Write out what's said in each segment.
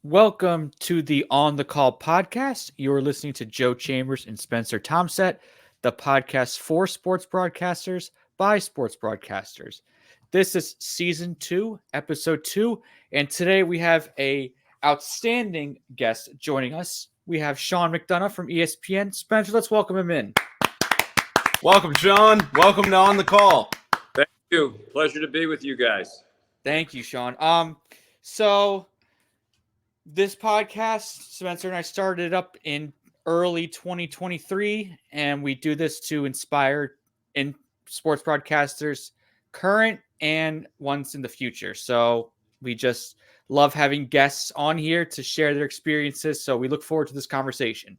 Welcome to the On the Call podcast. You're listening to Joe Chambers and Spencer Tomset, the podcast for sports broadcasters by sports broadcasters. This is season 2, episode 2, and today we have a outstanding guest joining us. We have Sean McDonough from ESPN. Spencer, let's welcome him in. Welcome, Sean. Welcome to On the Call. Thank you. Pleasure to be with you guys. Thank you, Sean. So this podcast, Spencer and I started up in early 2023, and we do this to inspire in sports broadcasters, current and ones in the future. So we just love having guests on here to share their experiences. So we look forward to this conversation.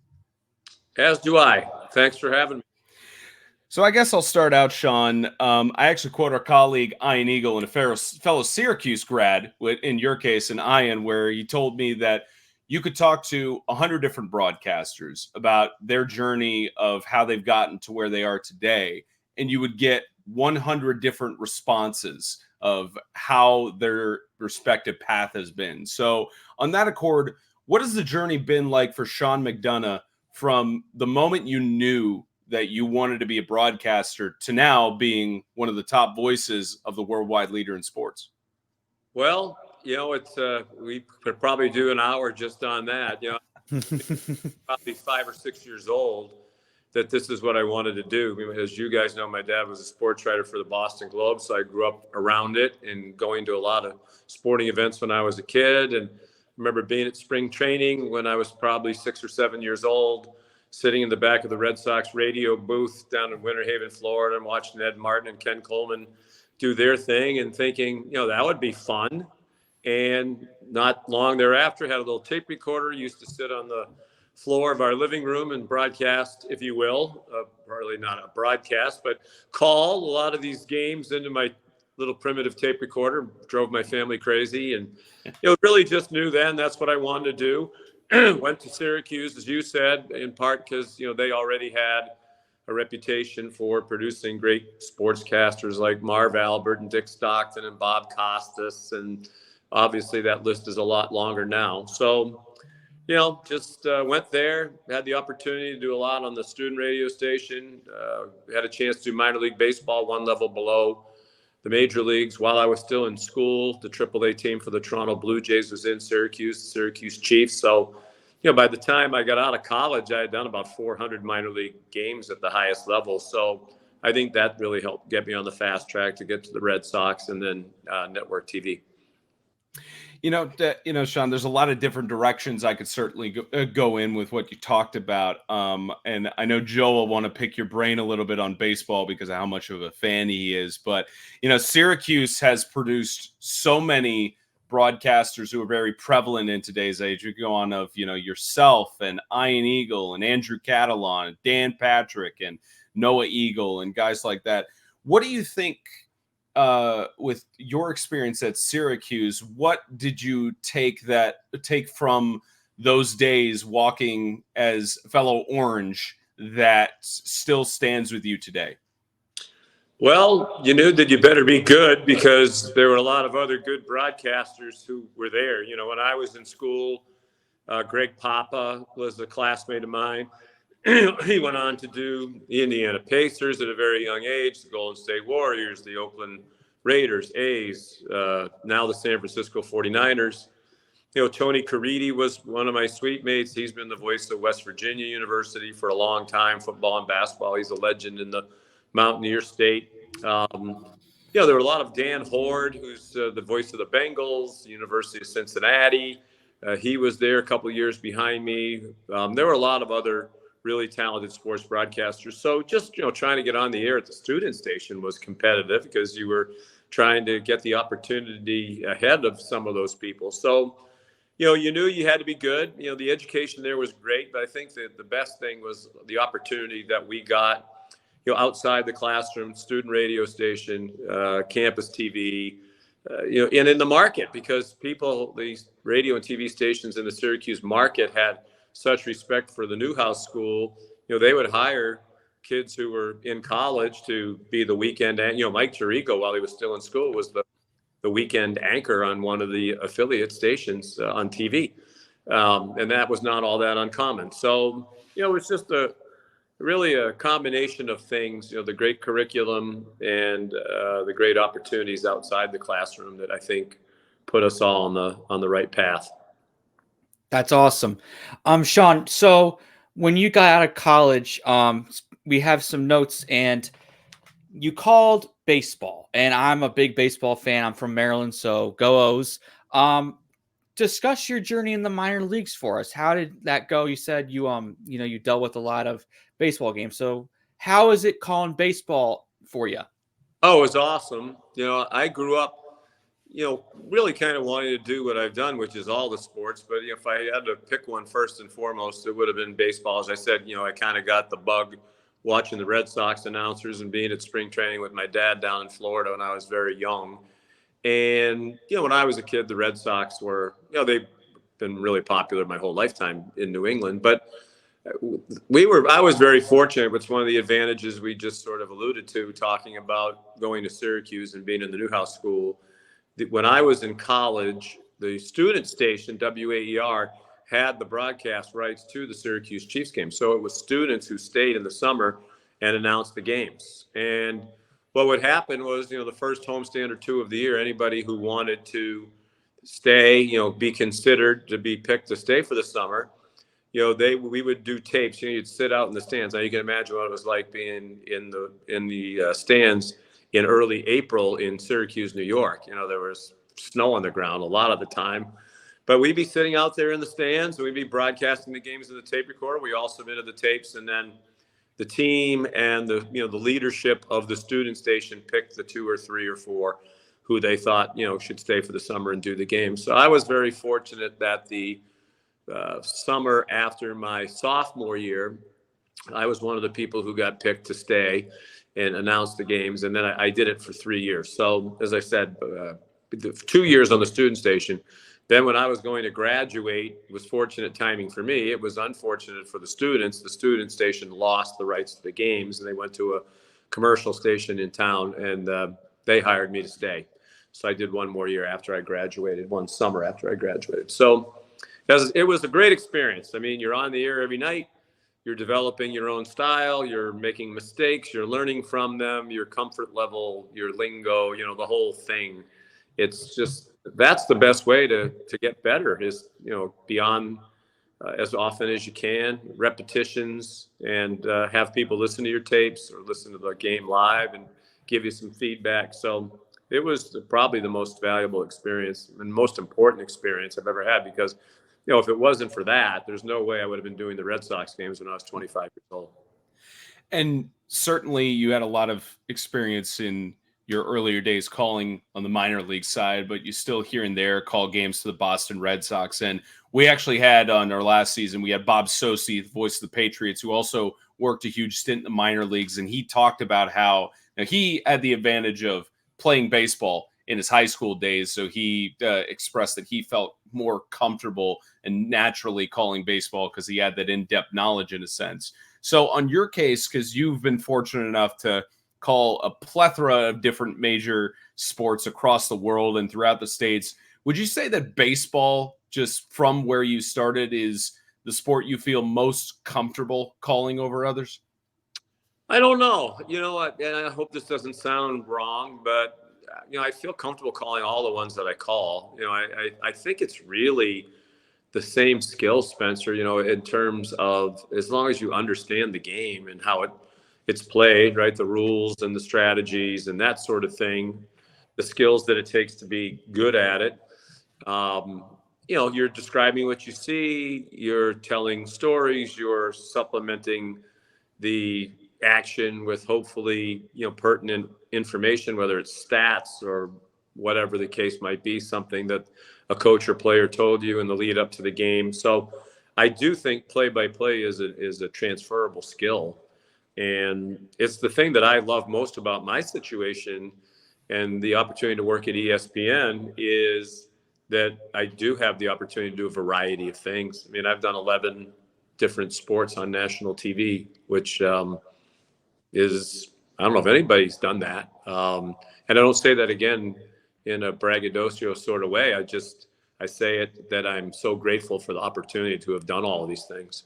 As do I. Thanks for having me. So I guess I'll start out, Sean. I actually quote our colleague Ian Eagle and a fellow Syracuse grad, in your case, in Ian, where he told me that you could talk to 100 different broadcasters about their journey of how they've gotten to where they are today, and you would get 100 different responses of how their respective path has been. So on that accord, what has the journey been like for Sean McDonough from the moment you knew that you wanted to be a broadcaster to now being one of the top voices of the worldwide leader in sports? Well, it's we could probably do an hour just on that. Probably 5 or 6 years old that this is what I wanted to do. As you guys know, my dad was a sports writer for the Boston Globe, so I grew up around it and going to a lot of sporting events when I was a kid. And I remember being at spring training when I was probably 6 or 7 years old, sitting in the back of the Red Sox radio booth down in Winter Haven, Florida, and watching Ed Martin and Ken Coleman do their thing and thinking, that would be fun. And not long thereafter, had a little tape recorder, used to sit on the floor of our living room and broadcast, if you will, probably not a broadcast, but call a lot of these games into my little primitive tape recorder, drove my family crazy. And really just knew then that's what I wanted to do. Went to Syracuse, as you said, in part because, they already had a reputation for producing great sportscasters like Marv Albert and Dick Stockton and Bob Costas. And obviously that list is a lot longer now. So, just went there, had the opportunity to do a lot on the student radio station, had a chance to do minor league baseball, one level below the major leagues while I was still in school. The AAA team for the Toronto Blue Jays was in Syracuse, the Syracuse Chiefs. So, by the time I got out of college, I had done about 400 minor league games at the highest level. So I think that really helped get me on the fast track to get to the Red Sox and then network TV. Sean, there's a lot of different directions I could certainly go in with what you talked about. And I know Joe will want to pick your brain a little bit on baseball because of how much of a fan he is. But, Syracuse has produced so many broadcasters who are very prevalent in today's age. You go on of, yourself and Ian Eagle and Andrew Catalon and Dan Patrick and Noah Eagle and guys like that. What do you think, with your experience at Syracuse, what did you take from those days walking as fellow Orange that still stands with you today? Well, you knew that you better be good because there were a lot of other good broadcasters who were there. When I was in school, Greg Papa was a classmate of mine. He went on to do the Indiana Pacers at a very young age, the Golden State Warriors, the Oakland Raiders, A's, now the San Francisco 49ers. Tony Caridi was one of my suite mates. He's been the voice of West Virginia University for a long time, football and basketball. He's a legend in the Mountaineer State. There were a lot of Dan Horde, who's the voice of the Bengals, University of Cincinnati. He was there a couple of years behind me. There were a lot of other really talented sports broadcasters. So just, trying to get on the air at the student station was competitive because you were trying to get the opportunity ahead of some of those people. So, you knew you had to be good. The education there was great, but I think that the best thing was the opportunity that we got, outside the classroom, student radio station, campus TV, and in the market, because these radio and TV stations in the Syracuse market had such respect for the Newhouse School. They would hire kids who were in college to be the weekend. Mike Tirico, while he was still in school, was the weekend anchor on one of the affiliate stations on TV. And that was not all that uncommon. So, it's just really a combination of things, the great curriculum and the great opportunities outside the classroom that I think put us all on the right path. That's awesome. Sean, so when you got out of college, we have some notes and you called baseball, and I'm a big baseball fan. I'm from Maryland, so go O's. Discuss your journey in the minor leagues for us. How did that go? You said you dealt with a lot of baseball games. So how is it calling baseball for you? Oh, it was awesome. I grew up, really kind of wanting to do what I've done, which is all the sports. But if I had to pick one first and foremost, it would have been baseball. As I said, I kind of got the bug watching the Red Sox announcers and being at spring training with my dad down in Florida when I was very young. And, when I was a kid, the Red Sox were, they've been really popular my whole lifetime in New England. But I was very fortunate. It's one of the advantages we just sort of alluded to, talking about going to Syracuse and being in the Newhouse School. When I was in college, the student station, WAER, had the broadcast rights to the Syracuse Chiefs game. So it was students who stayed in the summer and announced the games. And what would happen was, the first homestand or two of the year, anybody who wanted to stay, be considered to be picked to stay for the summer, we would do tapes. You'd sit out in the stands. Now you can imagine what it was like being in the stands in early April in Syracuse, New York. There was snow on the ground a lot of the time, but we'd be sitting out there in the stands and we'd be broadcasting the games in the tape recorder. We all submitted the tapes, and then the team and the leadership of the student station picked the 2 or 3 or 4 who they thought, should stay for the summer and do the game. So I was very fortunate that the summer after my sophomore year, I was one of the people who got picked to stay and announce the games. And then I did it for 3 years. So as I said, 2 years on the student station. Then when I was going to graduate, it was fortunate timing for me. It was unfortunate for the students. The student station lost the rights to the games, and they went to a commercial station in town, and they hired me to stay. So I did 1 more year after I graduated, 1 summer after I graduated. So it was a great experience. I mean, you're on the air every night. You're developing your own style. You're making mistakes. You're learning from them, your comfort level, your lingo, the whole thing. It's just, that's the best way to get better is, be on as often as you can, repetitions, and have people listen to your tapes or listen to the game live and give you some feedback. So it was probably the most valuable experience and most important experience I've ever had, because if it wasn't for that, there's no way I would have been doing the Red Sox games when I was 25 years old. And certainly you had a lot of experience in your earlier days calling on the minor league side, but you still here and there call games to the Boston Red Sox. And we actually had on our last season, we had Bob Sosi, the voice of the Patriots, who also worked a huge stint in the minor leagues. And he talked about how he had the advantage of playing baseball in his high school days. So he expressed that he felt more comfortable and naturally calling baseball because he had that in-depth knowledge in a sense. So on your case, because you've been fortunate enough to call a plethora of different major sports across the world and throughout the states, would you say that baseball, just from where you started, is the sport you feel most comfortable calling over others? I don't know. And I hope this doesn't sound wrong, but I feel comfortable calling all the ones that I call. I think it's really the same skill, Spencer, in terms of, as long as you understand the game and how it's played, right? The rules and the strategies and that sort of thing, the skills that it takes to be good at it. You're describing what you see, you're telling stories, you're supplementing the action with hopefully, pertinent information, whether it's stats or whatever the case might be, something that a coach or player told you in the lead up to the game. So I do think play-by-play is a transferable skill. And it's the thing that I love most about my situation and the opportunity to work at ESPN is that I do have the opportunity to do a variety of things. I mean, I've done 11 different sports on national TV, which is, I don't know if anybody's done that. And I don't say that again in a braggadocio sort of way. I say it that I'm so grateful for the opportunity to have done all of these things.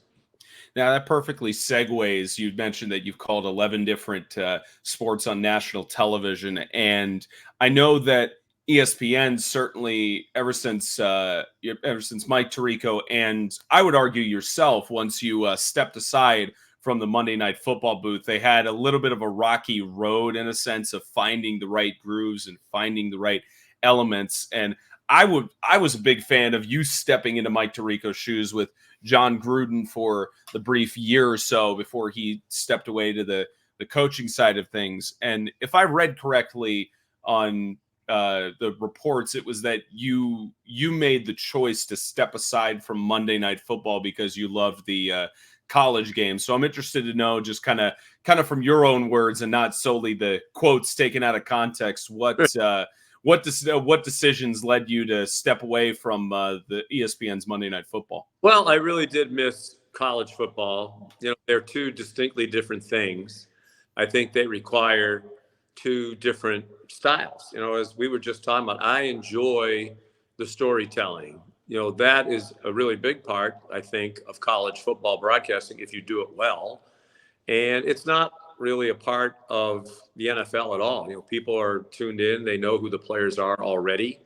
Now that perfectly segues. You mentioned that you've called 11 different sports on national television, and I know that ESPN certainly ever since Mike Tirico, and I would argue yourself, once you stepped aside from the Monday Night Football booth, they had a little bit of a rocky road in a sense of finding the right grooves and finding the right elements. And I was a big fan of you stepping into Mike Tirico's shoes with John Gruden for the brief year or so before he stepped away to the coaching side of things. And if I read correctly on the reports, it was that you made the choice to step aside from Monday Night Football because you loved the college game. So I'm interested to know, just kind of from your own words and not solely the quotes taken out of context, what decisions led you to step away from the ESPN's Monday Night Football? Well, I really did miss college football. They're two distinctly different things. I think they require two different styles. As we were just talking about, I enjoy the storytelling. That is a really big part, I think, of college football broadcasting if you do it well. And it's not really a part of the NFL at all. People are tuned in. They know who the players are already.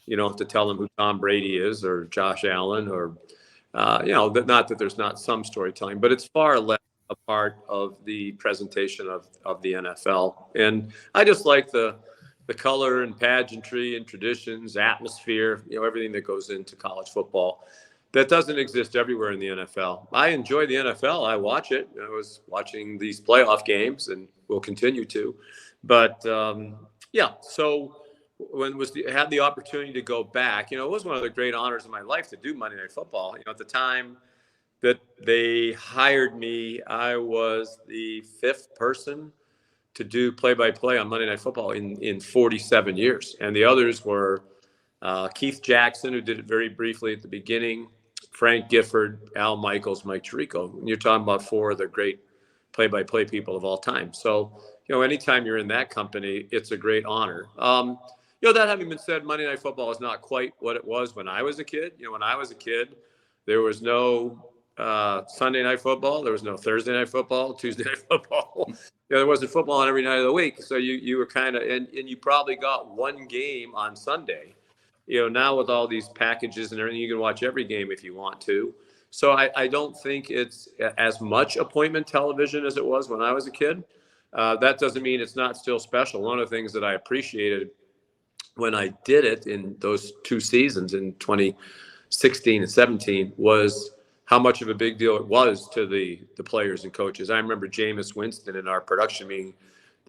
You don't have to tell them who Tom Brady is or Josh Allen or, not that there's not some storytelling, but it's far less a part of the presentation of the NFL. And I just like the color and pageantry and traditions, atmosphere, everything that goes into college football. That doesn't exist everywhere in the NFL. I enjoy the NFL. I watch it. I was watching these playoff games and will continue to. But, so when had the opportunity to go back, it was one of the great honors of my life to do Monday Night Football. At the time that they hired me, I was the fifth person to do play-by-play on Monday Night Football in 47 years. And the others were Keith Jackson, who did it very briefly at the beginning, Frank Gifford, Al Michaels, Mike Tirico. And you're talking about four of the great play-by-play people of all time. So, anytime you're in that company, it's a great honor. That having been said, Monday Night Football is not quite what it was when I was a kid. When I was a kid, there was no Sunday Night Football. There was no Thursday Night Football, Tuesday Night Football. There wasn't football on every night of the week. So you were kind of, and you probably got one game on Sunday. Now with all these packages and everything, you can watch every game if you want to. So I don't think it's as much appointment television as it was when I was a kid. That doesn't mean it's not still special. One of the things that I appreciated when I did it in those two seasons in 2016 and 17 was how much of a big deal it was to the players and coaches. I remember Jameis Winston in our production meeting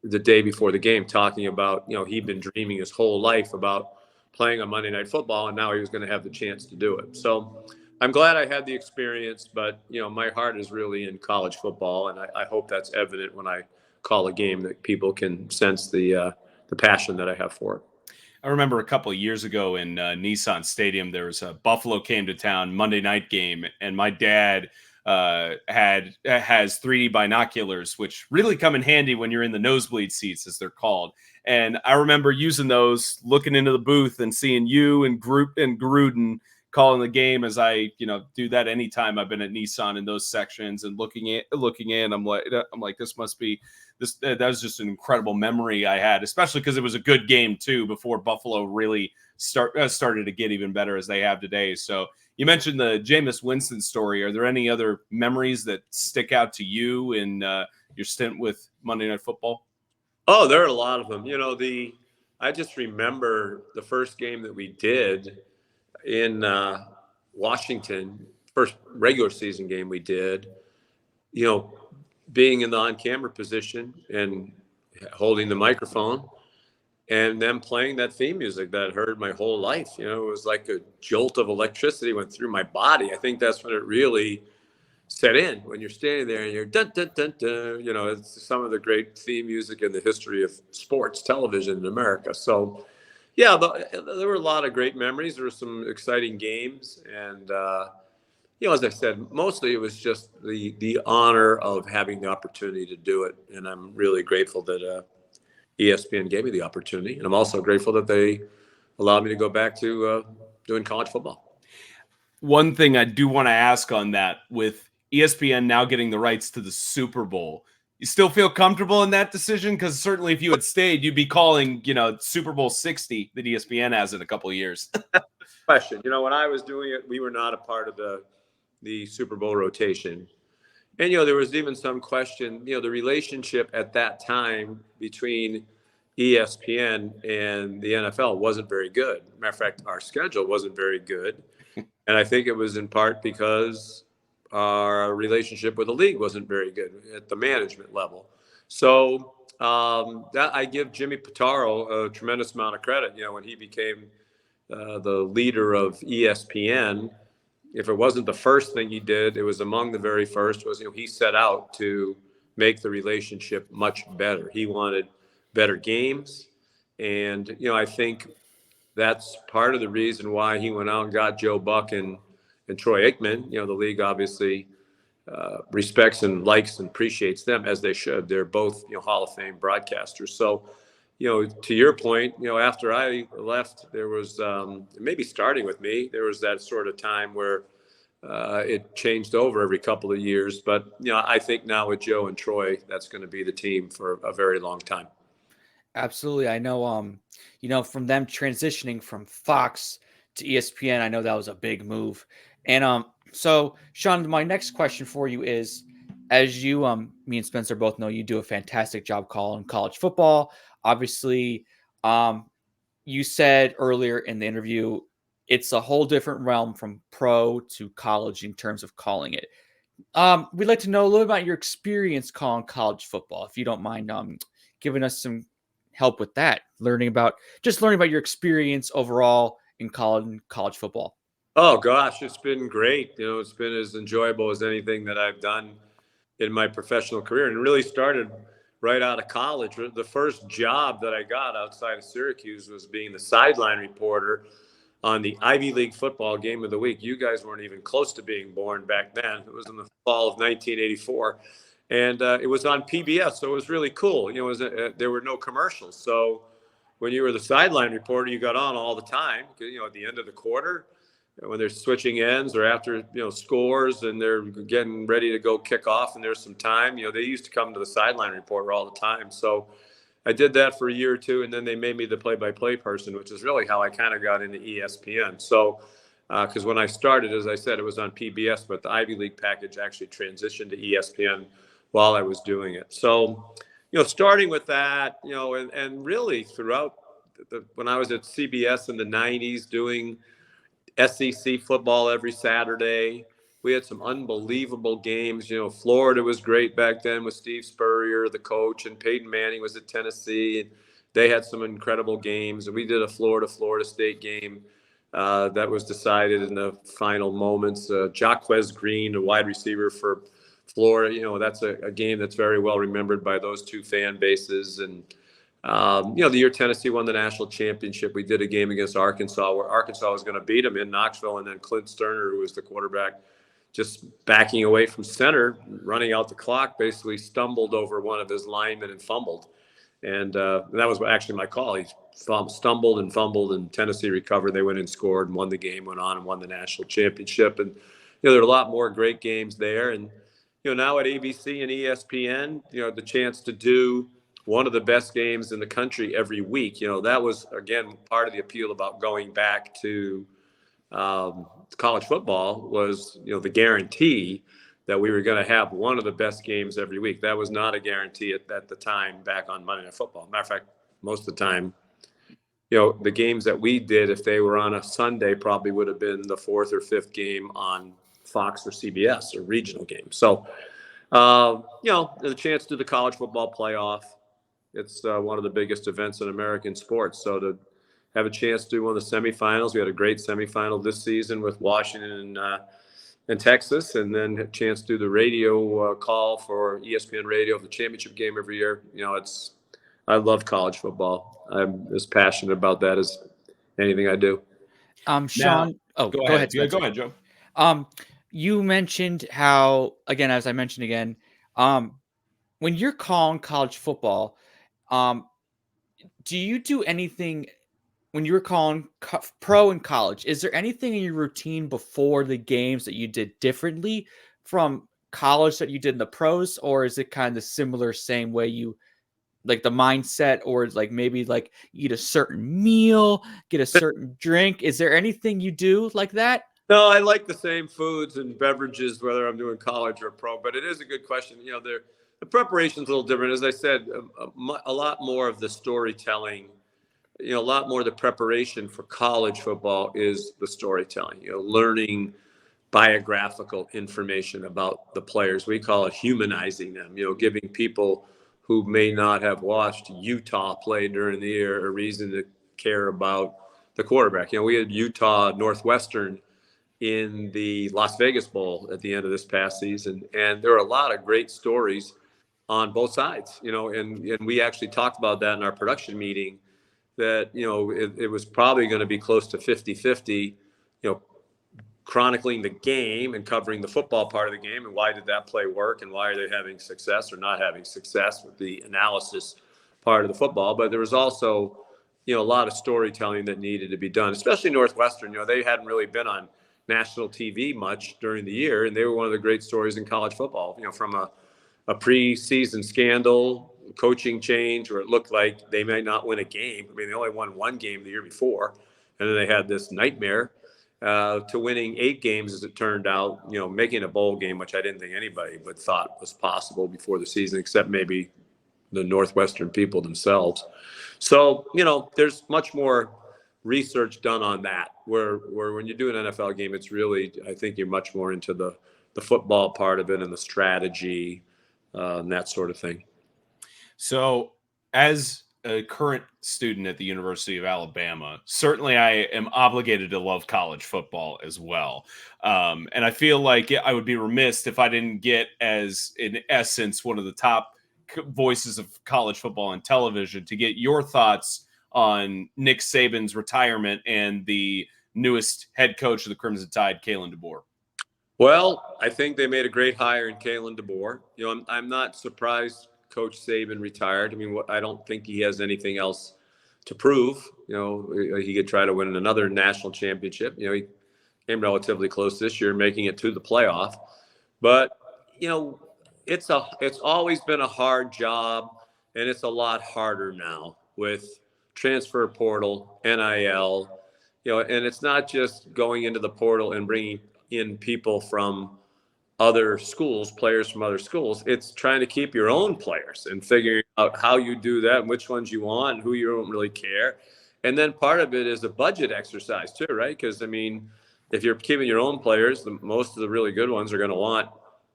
the day before the game talking about, he'd been dreaming his whole life about playing on Monday Night Football, and now he was going to have the chance to do it. So I'm glad I had the experience, but, my heart is really in college football, and I hope that's evident when I call a game, that people can sense the passion that I have for it. I remember a couple of years ago in Nissan Stadium, there was a Buffalo came to town Monday night game, and my dad has 3D binoculars, which really come in handy when you're in the nosebleed seats, as they're called. And I remember using those, looking into the booth and seeing you and Gruden calling the game, as I do that anytime I've been at Nissan in those sections, and looking in, I'm like this must be this. That was just an incredible memory I had, especially because it was a good game too before Buffalo really started to get even better as they have today. So you mentioned the Jameis Winston story. Are there any other memories that stick out to you in your stint with Monday Night Football? Oh, there are a lot of them. I just remember the first game that we did in Washington, first regular season game we did, being in the on-camera position and holding the microphone and then playing that theme music that I heard my whole life. It was like a jolt of electricity went through my body. I think that's when it really set in, when you're standing there and you're dun, dun, dun, dun. It's some of the great theme music in the history of sports television in America. So yeah, there were a lot of great memories. There were some exciting games. And, as I said, mostly it was just the honor of having the opportunity to do it. And I'm really grateful that ESPN gave me the opportunity. And I'm also grateful that they allowed me to go back to doing college football. One thing I do want to ask on that, with ESPN now getting the rights to the Super Bowl, you still feel comfortable in that decision? Because certainly if you had stayed, you'd be calling, Super Bowl 60 that ESPN has in a couple of years. Question. When I was doing it, we were not a part of the Super Bowl rotation. And, there was even some question, the relationship at that time between ESPN and the NFL wasn't very good. Matter of fact, our schedule wasn't very good. And I think it was in part because our relationship with the league wasn't very good at the management level. So that I give Jimmy Pitaro a tremendous amount of credit. When he became the leader of ESPN, if it wasn't the first thing he did, it was among the very first. Was he set out to make the relationship much better. He wanted better games, and I think that's part of the reason why he went out and got Joe Buck and Troy Aikman. The league obviously respects and likes and appreciates them, as they should. They're both Hall of Fame broadcasters. So, to your point, after I left, there was maybe starting with me, there was that sort of time where it changed over every couple of years. But I think now with Joe and Troy, that's going to be the team for a very long time. Absolutely. I know, from them transitioning from Fox to ESPN, I know that was a big move. And so Sean, my next question for you is, as you, me and Spencer both know, you do a fantastic job calling college football. Obviously, you said earlier in the interview, it's a whole different realm from pro to college in terms of calling it. We'd like to know a little about your experience calling college football, if you don't mind giving us some help with that, learning about your experience overall in college football. Oh gosh, it's been great. It's been as enjoyable as anything that I've done in my professional career, and it really started right out of college. The first job that I got outside of Syracuse was being the sideline reporter on the Ivy League football game of the week. You guys weren't even close to being born back then. It was in the fall of 1984. And it was on PBS, so it was really cool. There were no commercials. So when you were the sideline reporter, you got on all the time. At the end of the quarter, when they're switching ends or after scores and they're getting ready to go kick off and there's some time, they used to come to the sideline reporter all the time. So I did that for a year or two, and then they made me the play-by-play person, which is really how I kind of got into ESPN. So, because when I started, as I said, it was on PBS, but the Ivy League package actually transitioned to ESPN while I was doing it. So, starting with that, and really throughout when I was at CBS in the 90s doing SEC football every Saturday, we had some unbelievable games. Florida was great back then with Steve Spurrier, the coach, and Peyton Manning was at Tennessee. And they had some incredible games. And we did a Florida State game that was decided in the final moments. Jaquez Green, a wide receiver for Florida, that's a game that's very well remembered by those two fan bases. And the year Tennessee won the national championship, we did a game against Arkansas where Arkansas was going to beat them in Knoxville, and then Clint Sterner, who was the quarterback, just backing away from center, running out the clock, basically stumbled over one of his linemen and fumbled. And that was actually my call. He stumbled and fumbled, and Tennessee recovered. They went and scored and won the game, went on and won the national championship. And, there are a lot more great games there. And, now at ABC and ESPN, the chance to do one of the best games in the country every week. That was, again, part of the appeal about going back to college football was, the guarantee that we were going to have one of the best games every week. That was not a guarantee at the time back on Monday Night Football. Matter of fact, most of the time, the games that we did, if they were on a Sunday, probably would have been the fourth or fifth game on Fox or CBS or regional game. So, the chance to do the college football playoff, it's one of the biggest events in American sports. So to have a chance to do one of the semifinals, we had a great semifinal this season with Washington and Texas, and then a chance to do the radio call for ESPN Radio for the championship game every year. I love college football. I'm as passionate about that as anything I do. Sean, go ahead. Go ahead, Joe. You mentioned how, again, as I mentioned again, when you're calling college football, do you do anything when you were calling pro and college, is there anything in your routine before the games that you did differently from college that you did in the pros, or is it kind of similar, same way you like the mindset, or like maybe like eat a certain meal, get a certain drink? Is there anything you do like that? No, I like the same foods and beverages, whether I'm doing college or pro, but it is a good question. The preparation's a little different. As I said, a lot more of the storytelling, a lot more of the preparation for college football is the storytelling, learning biographical information about the players. We call it humanizing them, giving people who may not have watched Utah play during the year a reason to care about the quarterback. We had Utah Northwestern in the Las Vegas Bowl at the end of this past season, and there are a lot of great stories on both sides, and we actually talked about that in our production meeting, that, it was probably going to be close to 50-50, chronicling the game and covering the football part of the game and why did that play work and why are they having success or not having success with the analysis part of the football. But there was also, a lot of storytelling that needed to be done, especially Northwestern. They hadn't really been on national TV much during the year, and they were one of the great stories in college football, from a preseason scandal, coaching change, where it looked like they might not win a game. I mean, they only won one game the year before, and then they had this nightmare, to winning 8 games, as it turned out, making a bowl game, which I didn't think anybody would thought was possible before the season, except maybe the Northwestern people themselves. So, there's much more research done on that, where when you do an NFL game, it's really, I think you're much more into the football part of it and the strategy, and that sort of thing. So as a current student at the University of Alabama, certainly I am obligated to love college football as well. And I feel like I would be remiss if I didn't get, as in essence, one of the top voices of college football on television, to get your thoughts on Nick Saban's retirement and the newest head coach of the Crimson Tide, Kalen DeBoer. Well, I think they made a great hire in Kalen DeBoer. I'm not surprised Coach Saban retired. I mean, I don't think he has anything else to prove. He could try to win another national championship. He came relatively close this year, making it to the playoff. But, it's always been a hard job, and it's a lot harder now with transfer portal, NIL, and it's not just going into the portal and bringing in people from other schools, players from other schools. It's trying to keep your own players and figuring out how you do that and which ones you want and who you don't really care. And then part of it is a budget exercise too, right? Because, I mean, if you're keeping your own players, most of the really good ones are going to want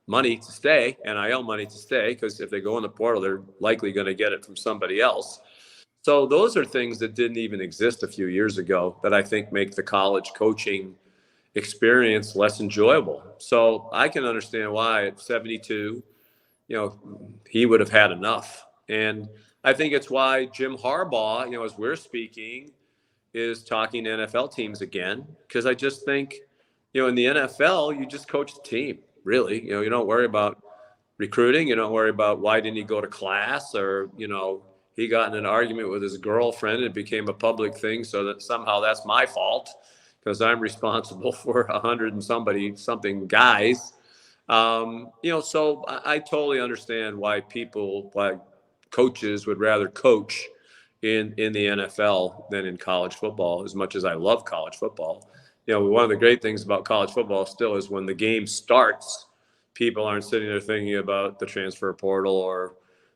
money to stay, NIL money to stay, because if they go in the portal, they're likely going to get it from somebody else. So those are things that didn't even exist a few years ago that I think make the college coaching experience less enjoyable. So I can understand why at 72, he would have had enough. And I think it's why Jim Harbaugh, as we're speaking, is talking to NFL teams again, because I just think, in the NFL, you just coach the team, really. You don't worry about recruiting. You don't worry about why didn't he go to class, or, he got in an argument with his girlfriend and it became a public thing, so that somehow that's my fault because I'm responsible for 100 and something guys. So I totally understand why coaches would rather coach in the NFL than in college football, as much as I love college football. One of the great things about college football still is when the game starts, people aren't sitting there thinking about the transfer portal or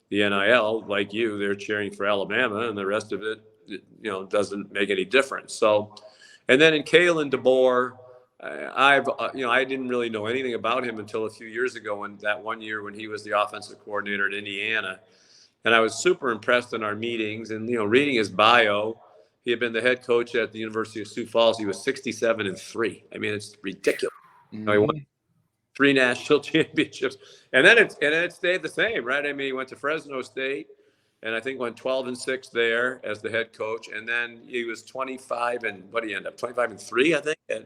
the NIL like you. They're cheering for Alabama, and the rest of it, doesn't make any difference. So, and then in Kalen DeBoer, I didn't really know anything about him until a few years ago, when he was the offensive coordinator at Indiana. And I was super impressed in our meetings and, reading his bio. He had been the head coach at the University of Sioux Falls. He was 67-3. I mean, it's ridiculous. Mm-hmm. He won 3 national championships. And then it stayed the same, right? I mean, he went to Fresno State and I think went 12-6 there as the head coach. And then he was 25 and what did he end up? 25-3, I think,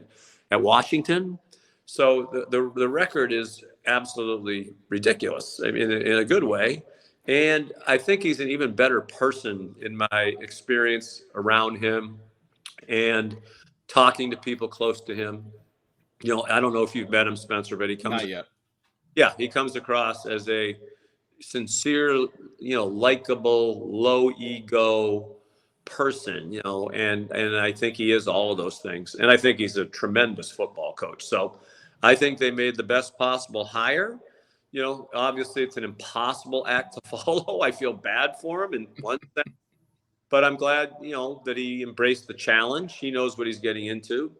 at Washington. So the record is absolutely ridiculous. I mean, in a good way. And I think he's an even better person in my experience around him. and talking to people close to him. You know, I don't know if you've met him, Spencer, but he comes. Not yet. Yeah, he comes across as a sincere, you know, likable, low ego person, you know, and I think he is all of those things. And I think he's a tremendous football coach. So I think they made the best possible hire. You know, obviously it's an impossible act to follow. I feel bad for him in one sense, but I'm glad, you know, that he embraced the challenge. He knows what he's getting into.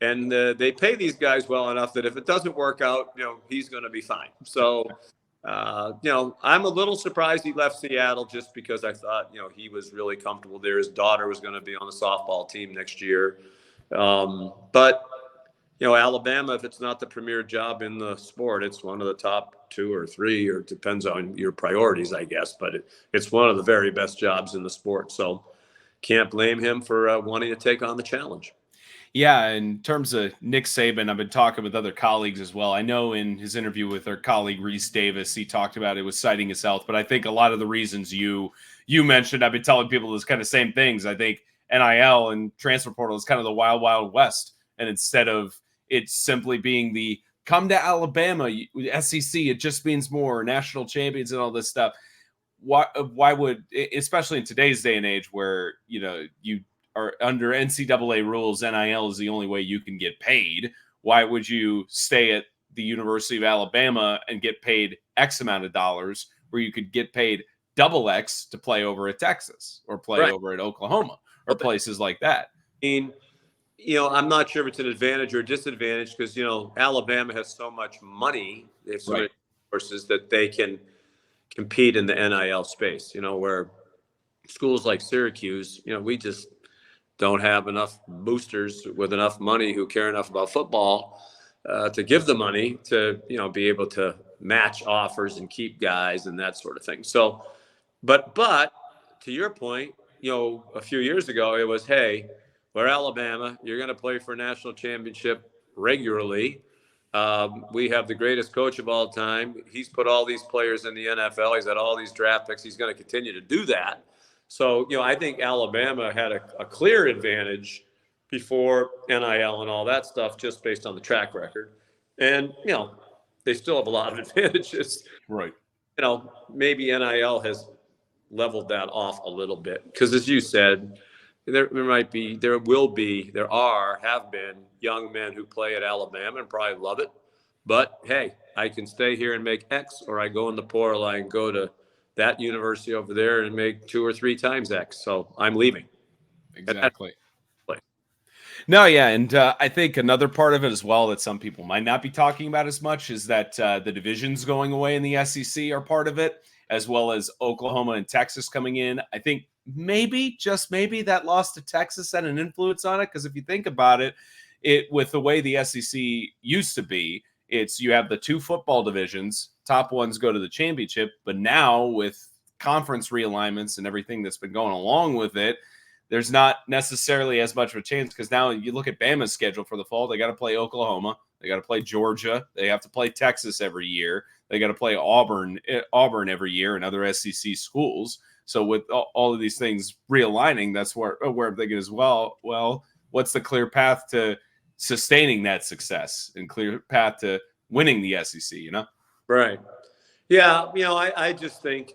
And they pay these guys well enough that if it doesn't work out, you know, he's going to be fine. So, you know, I'm a little surprised he left Seattle just because I thought, you know, he was really comfortable there. His daughter was going to be on the softball team next year. But, you know, Alabama, if it's not the premier job in the sport, it's one of the top 2 or 3, or it depends on your priorities, I guess. But it's one of the very best jobs in the sport. So can't blame him for wanting to take on the challenge. Yeah, in terms of Nick Saban, I've been talking with other colleagues as well. I know in his interview with our colleague Reese Davis, he talked about it was citing his health, but I think a lot of the reasons you mentioned, I've been telling people this kind of same things. I think NIL and transfer portal is kind of the wild, wild west, and instead of it simply being the come to Alabama, SEC, it just means more national champions and all this stuff. Why would, especially in today's day and age where, you know, you are under NCAA rules, NIL is the only way you can get paid. Why would you stay at the University of Alabama and get paid X amount of dollars where you could get paid double X to play over at Texas or play over at Oklahoma or places like that? I mean, you know, I'm not sure if it's an advantage or disadvantage because, you know, Alabama has so much money. They have so many resources that they can compete in the NIL space, you know, where schools like Syracuse, you know, we just don't have enough boosters with enough money who care enough about football to give the money to, you know, be able to match offers and keep guys and that sort of thing. So, but to your point, you know, a few years ago, it was, hey, we're Alabama. You're going to play for a national championship regularly. We have the greatest coach of all time. He's put all these players in the NFL. He's had all these draft picks. He's going to continue to do that. So, you know, I think Alabama had a clear advantage before NIL and all that stuff just based on the track record. And, you know, they still have a lot of advantages. Right. You know, maybe NIL has leveled that off a little bit because, as you said, there have been young men who play at Alabama and probably love it. But, hey, I can stay here and make X, or I go in the portal and go to that university over there and make 2 or 3 times X. So I'm leaving. Exactly. No, yeah. And I think another part of it as well that some people might not be talking about as much is that the divisions going away in the SEC are part of it, as well as Oklahoma and Texas coming in. I think maybe, just maybe, that loss to Texas had an influence on it. Because if you think about it, with the way the SEC used to be, it's you have the 2 football divisions, top ones go to the championship, but now with conference realignments and everything that's been going along with it, there's not necessarily as much of a chance because now you look at Bama's schedule for the fall, they got to play Oklahoma, they got to play Georgia, they have to play Texas every year, they got to play Auburn every year and other SEC schools. So with all of these things realigning, that's where I'm thinking as well, what's the clear path to sustaining that success and clear path to winning the SEC, you know? Right. Yeah. You know, I just think,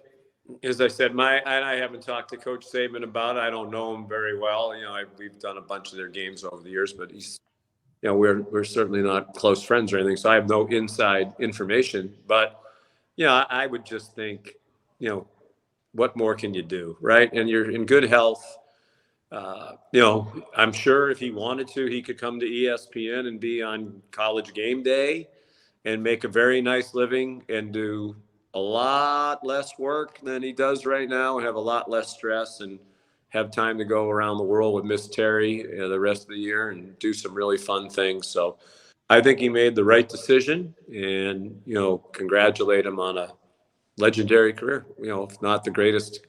as I said, I haven't talked to Coach Saban about it. I don't know him very well. You know, we've done a bunch of their games over the years, but he's, you know, we're certainly not close friends or anything. So I have no inside information, but, you know, I would just think, you know, what more can you do? Right. And you're in good health. You know, I'm sure if he wanted to, he could come to ESPN and be on College Game Day and make a very nice living and do a lot less work than he does right now and have a lot less stress and have time to go around the world with Miss Terry the rest of the year and do some really fun things. So I think he made the right decision and, you know, congratulate him on a legendary career. You know, if not the greatest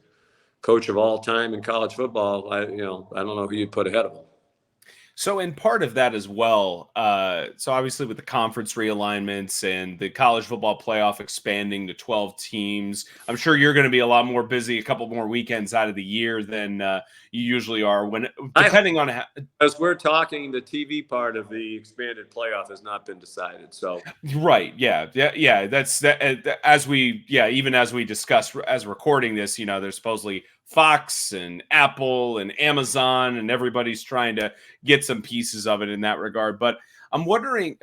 coach of all time in college football, I don't know who you'd put ahead of him. So, in part of that as well, so obviously with the conference realignments and the college football playoff expanding to 12 teams, I'm sure you're going to be a lot more busy a couple more weekends out of the year than you usually are. When depending on how, as we're talking, the TV part of the expanded playoff has not been decided. So, right, yeah. That's that. As we, even as we discussed as recording this, there's supposedly Fox and Apple and Amazon, and everybody's trying to get some pieces of it in that regard. But I'm wondering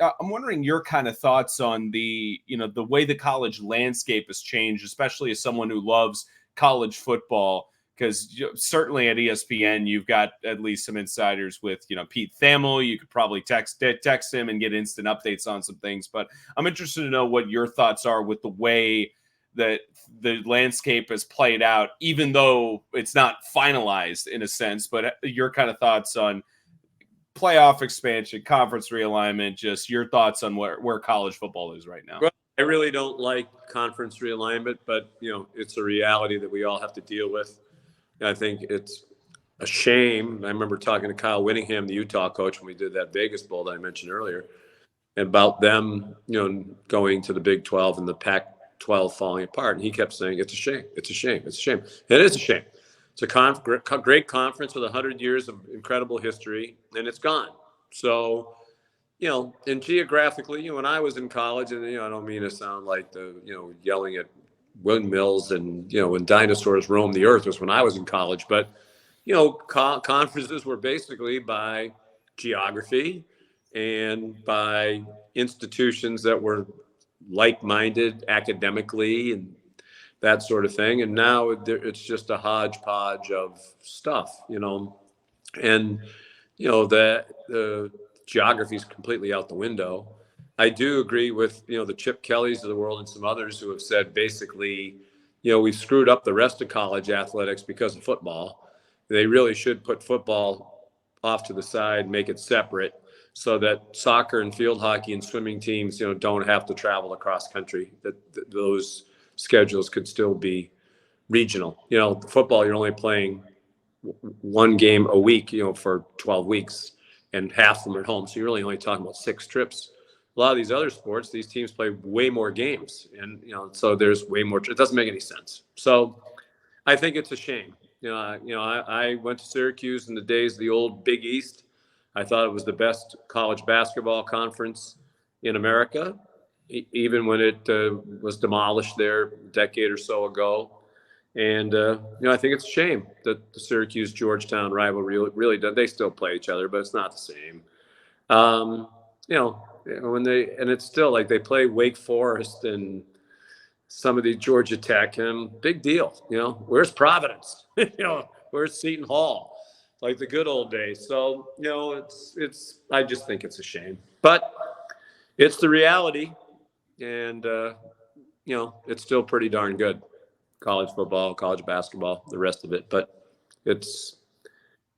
your kind of thoughts on the way the college landscape has changed, especially as someone who loves college football. Because certainly at ESPN, you've got at least some insiders with, Pete Thamel. You could probably text him and get instant updates on some things. But I'm interested to know what your thoughts are with the way that the landscape has played out, even though it's not finalized in a sense. But your kind of thoughts on playoff expansion, conference realignment, just your thoughts on where college football is right now. Well, I really don't like conference realignment, but, it's a reality that we all have to deal with. I think it's a shame. I remember talking to Kyle Whittingham, the Utah coach, when we did that Vegas Bowl that I mentioned earlier, about them, going to the Big 12 and the Pac-12 falling apart. And he kept saying, it's a shame. It's a shame. It's a shame. It is a shame. It's a great conference with 100 years of incredible history, and it's gone. So, and geographically, when I was in college, and, I don't mean to sound like yelling at windmills and, when dinosaurs roamed the earth was when I was in college. But, conferences were basically by geography and by institutions that were like-minded academically and that sort of thing. And now it's just a hodgepodge of stuff, and, the geography is completely out the window. I do agree with, the Chip Kellys of the world and some others who have said basically, we've screwed up the rest of college athletics because of football. They really should put football off to the side, make it separate so that soccer and field hockey and swimming teams, don't have to travel across country, that those schedules could still be regional. Football, you're only playing one game a week, for 12 weeks and half of them are at home. So you're really only talking about 6 trips. A lot of these other sports, these teams play way more games, and so there's way more. It doesn't make any sense. So I think it's a shame. I went to Syracuse in the days of the old Big East. I thought it was the best college basketball conference in America, even when it was demolished there a decade or so ago. And I think it's a shame that the Syracuse-Georgetown rivalry really does. They still play each other, but it's not the same. And it's still like they play Wake Forest and some of the Georgia Tech, and big deal. Where's Providence? Where's Seton Hall? Like the good old days. So it's. I just think it's a shame, but it's the reality, and it's still pretty darn good. College football, college basketball, the rest of it, but it's.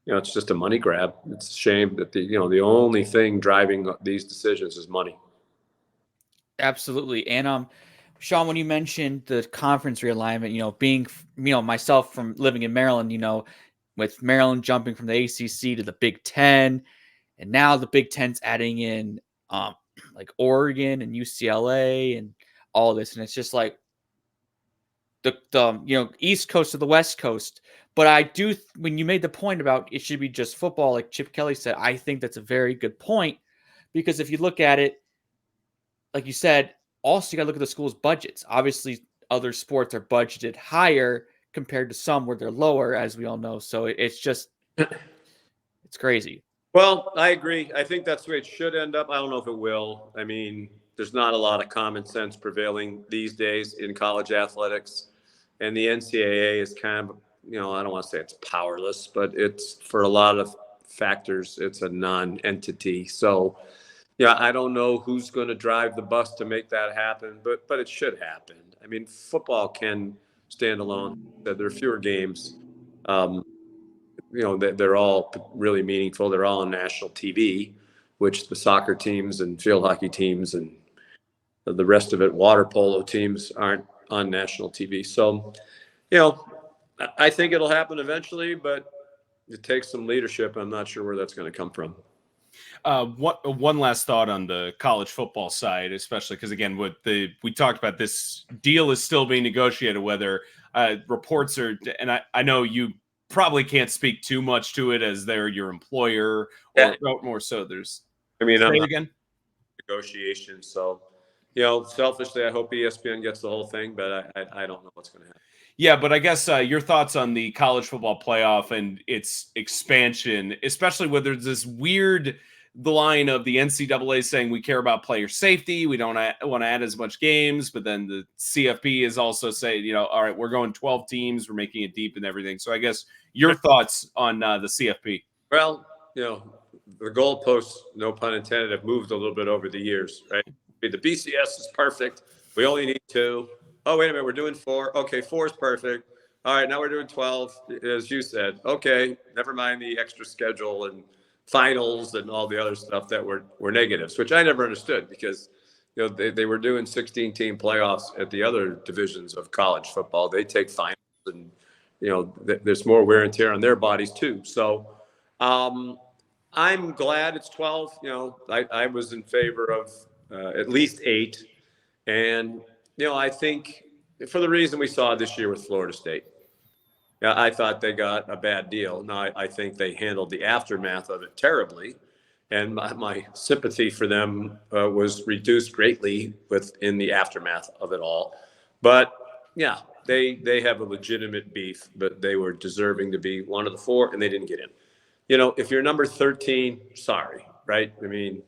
It's just a money grab. It's a shame that the only thing driving these decisions is money. Absolutely. And Sean, when you mentioned the conference realignment, being myself from living in Maryland, with Maryland jumping from the ACC to the Big Ten, and now the Big Ten's adding in like Oregon and UCLA and all this, and it's just like the East Coast to the West Coast. But I do, when you made the point about it should be just football, like Chip Kelly said, I think that's a very good point, because if you look at it, like you said, also you got to look at the school's budgets. Obviously, other sports are budgeted higher compared to some where they're lower, as we all know. So it's just, it's crazy. Well, I agree. I think that's the way it should end up. I don't know if it will. I mean, there's not a lot of common sense prevailing these days in college athletics. And the NCAA is kind of, I don't want to say it's powerless, but it's, for a lot of factors, it's a non-entity. So, I don't know who's going to drive the bus to make that happen, but it should happen. I mean, football can stand alone. There are fewer games. They're all really meaningful. They're all on national TV, which the soccer teams and field hockey teams and the rest of it, water polo teams, aren't on national TV. So, I think it'll happen eventually, but it takes some leadership. I'm not sure where that's going to come from. One last thought on the college football side, especially because again, we talked about, this deal is still being negotiated. Whether reports are, and I know you probably can't speak too much to it as they're your employer, or more so. There's, I mean, I'm say not again. negotiations, so selfishly, I hope ESPN gets the whole thing, but I don't know what's going to happen. Yeah, but I guess your thoughts on the college football playoff and its expansion, especially where there's this weird line of the NCAA saying we care about player safety, we don't want to add as much games, but then the CFP is also saying, all right, we're going 12 teams, we're making it deep and everything. So I guess your thoughts on the CFP. Well, the goalposts, no pun intended, have moved a little bit over the years, right? The BCS is perfect. We only need 2. Oh, wait a minute, we're doing 4. Okay, 4 is perfect. All right, now we're doing 12, as you said. Okay, never mind the extra schedule and finals and all the other stuff that were negatives, which I never understood, because they were doing 16-team playoffs at the other divisions of college football. They take finals, and there's more wear and tear on their bodies too. So I'm glad it's 12. I was in favor of at least 8, and I think for the reason we saw this year with Florida State. I thought they got a bad deal. Now, I think they handled the aftermath of it terribly, and my sympathy for them was reduced greatly in the aftermath of it all. But yeah, they have a legitimate beef, but they were deserving to be one of the 4, and they didn't get in. If you're number 13, sorry, right? I mean,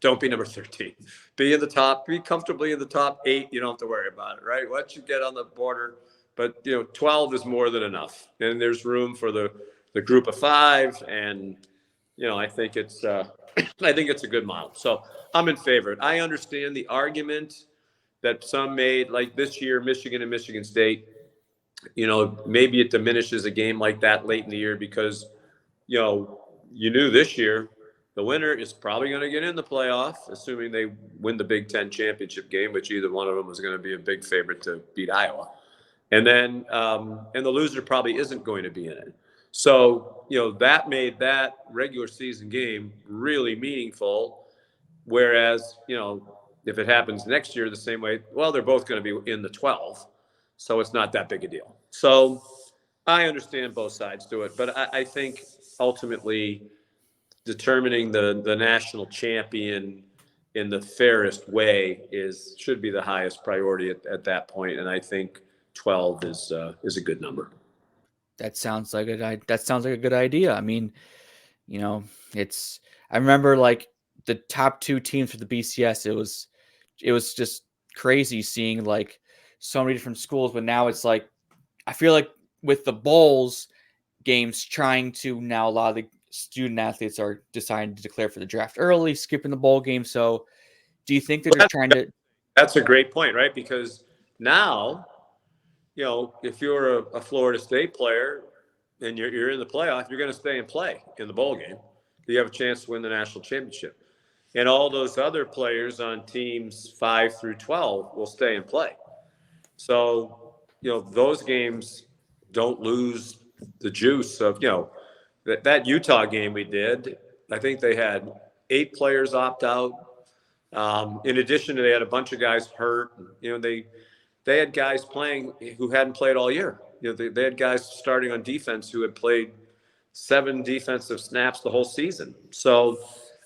don't be number 13. Be in the top, be comfortably in the top 8. You don't have to worry about it, right? Once you get on the border, but 12 is more than enough, and there's room for the group of 5, and I think it's a good model. So I'm in favor. I understand the argument that some made, like this year, Michigan and Michigan State. Maybe it diminishes a game like that late in the year because you knew this year the winner is probably going to get in the playoff, assuming they win the Big Ten championship game, which either one of them is going to be a big favorite to beat Iowa. And then, and the loser probably isn't going to be in it. So, that made that regular season game really meaningful. Whereas, if it happens next year the same way, well, they're both going to be in the 12. So it's not that big a deal. So I understand both sides to it, but I think ultimately determining the national champion in the fairest way should be the highest priority at that point. And I think 12 is a good number. That sounds like a good idea. I mean, I remember like the top 2 teams for the BCS. It was just crazy seeing like so many different schools, but now it's like, I feel like with the bowls games trying to, now a lot of the student athletes are deciding to declare for the draft early, skipping the bowl game. So do you think they're just trying to? That's a great point, right? Because now, if you're a Florida State player and you're in the playoff, you're going to stay and play in the bowl game. You have a chance to win the national championship. And all those other players on teams 5 through 12 will stay and play. So, those games don't lose the juice of, that Utah game we did. I think they had 8 players opt out. In addition to, they had a bunch of guys hurt. They had guys playing who hadn't played all year. They had guys starting on defense who had played 7 defensive snaps the whole season. So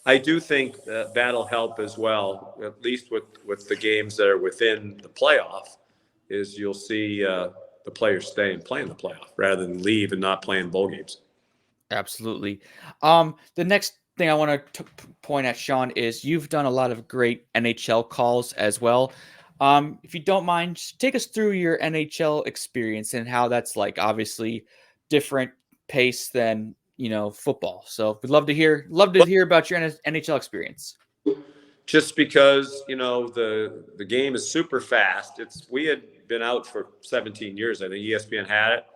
I do think that'll help as well, at least with the games that are within the playoff, is you'll see the players stay and play in the playoff rather than leave and not play in bowl games. Absolutely. The next thing I want to point at, Sean, is you've done a lot of great NHL calls as well. If you don't mind, just take us through your NHL experience and how that's like, obviously different pace than, football. So we'd love to hear about your NHL experience. Just because, the game is super fast. We had been out for 17 years. I think ESPN had it.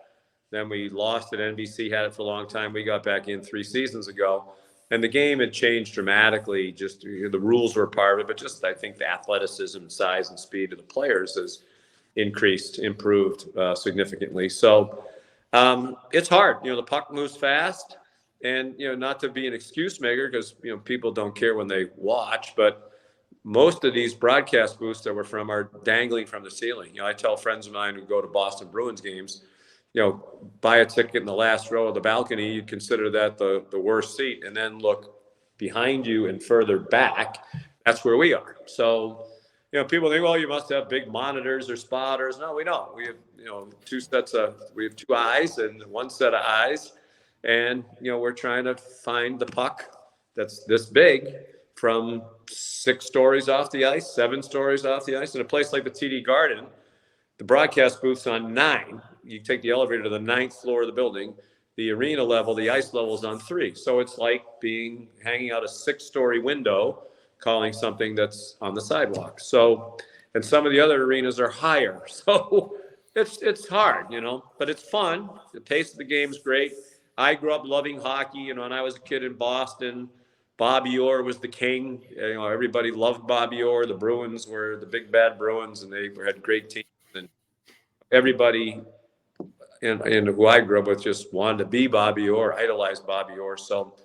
Then we lost it. NBC had it for a long time. We got back in 3 seasons ago. And the game had changed dramatically. Just the rules were a part of it, but just I think the athleticism, size, and speed of the players has improved significantly. So it's hard. The puck moves fast. And, not to be an excuse maker, because, people don't care when they watch, but most of these broadcast booths that we're from are dangling from the ceiling. I tell friends of mine who go to Boston Bruins games, buy a ticket in the last row of the balcony. You consider that the worst seat, and then look behind you and further back. That's where we are. So, people think, well, you must have big monitors or spotters. No, we don't. We have, we have two eyes and one set of eyes. And, we're trying to find the puck that's this big from 6 stories off the ice, 7 stories off the ice. In a place like the TD Garden, the broadcast booth's on 9. You take the elevator to the 9th floor of the building. The arena level, the ice level is on 3. So it's like hanging out a 6-story window, calling something that's on the sidewalk. So, and some of the other arenas are higher. So it's hard, but it's fun. The pace of the game's great. I grew up loving hockey. When I was a kid in Boston, Bobby Orr was the king. Everybody loved Bobby Orr. The Bruins were the big bad Bruins, and they had great teams. And everybody and who I grew up with just wanted to be Bobby Orr, idolized Bobby Orr. So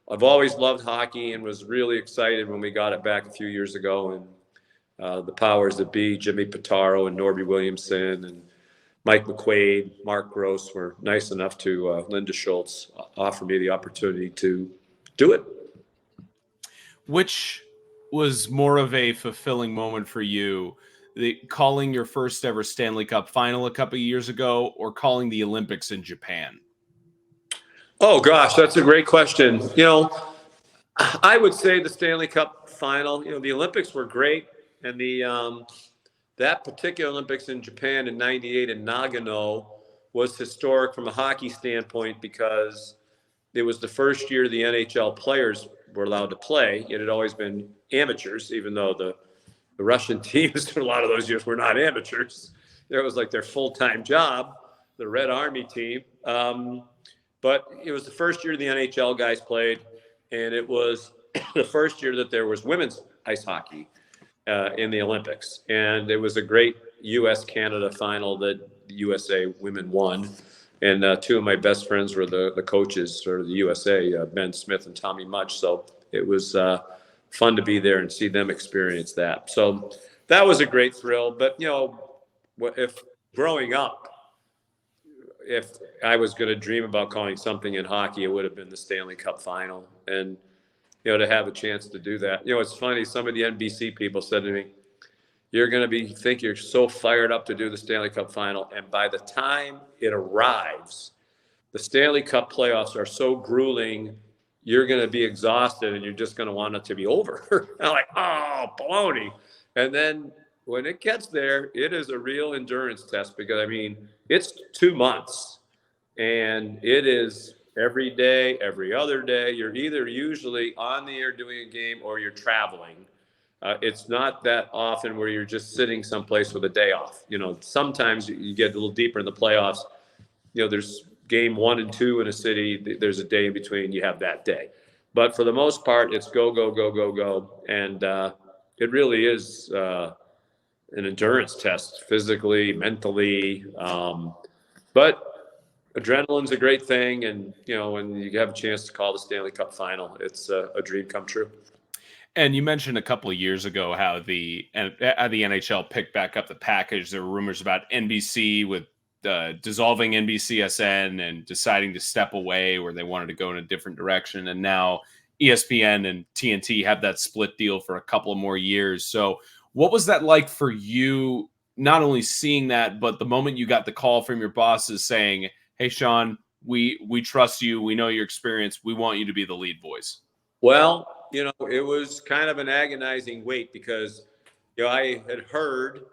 I've always loved hockey and was really excited when we got it back a few years ago. And the powers that be, Jimmy Pitaro and Norby Williamson and Mike McQuaid, Mark Gross were nice enough to, Linda Schultz, offer me the opportunity to do it. Which was more of a fulfilling moment for you, calling your first ever Stanley Cup final a couple of years ago, or calling the Olympics in Japan? Oh, gosh, that's a great question. I would say the Stanley Cup final. The Olympics were great, and that particular Olympics in Japan in '98 in Nagano was historic from a hockey standpoint because it was the first year the NHL players were allowed to play. It had always been amateurs, even though the Russian teams a lot of those years were not amateurs. It was like their full-time job, the Red Army team. But it was the first year the NHL guys played, and it was the first year that there was women's ice hockey in the Olympics. And it was a great U.S.-Canada final that the USA women won. And 2 of my best friends were the coaches for the USA, Ben Smith and Tommy Mudge. So it was fun to be there and see them experience that. So that was a great thrill. But, if growing up, if I was going to dream about calling something in hockey, it would have been the Stanley Cup final. And, to have a chance to do that. It's funny. Some of the NBC people said to me, you're going to think you're so fired up to do the Stanley Cup final. And by the time it arrives, the Stanley Cup playoffs are so grueling, you're going to be exhausted and you're just going to want it to be over. I'm like, oh, baloney. And then when it gets there, it is a real endurance test because, it's 2 months and it is every day, every other day. You're either usually on the air doing a game or you're traveling. It's not that often where you're just sitting someplace with a day off. Sometimes you get a little deeper in the playoffs. There's game 1 and 2 in a city. There's a day in between. You have that day. But for the most part, it's go, go, go, go, go. And it really is an endurance test, physically, mentally. But adrenaline's a great thing. And, when you have a chance to call the Stanley Cup final, it's a dream come true. And you mentioned a couple of years ago how the NHL picked back up the package. There were rumors about NBC with dissolving NBCSN and deciding to step away where they wanted to go in a different direction. And now ESPN and TNT have that split deal for a couple of more years. So what was that like for you, not only seeing that, but the moment you got the call from your bosses saying, hey, Sean, we trust you. We know your experience. We want you to be the lead voice? Well, it was kind of an agonizing wait because, I had heard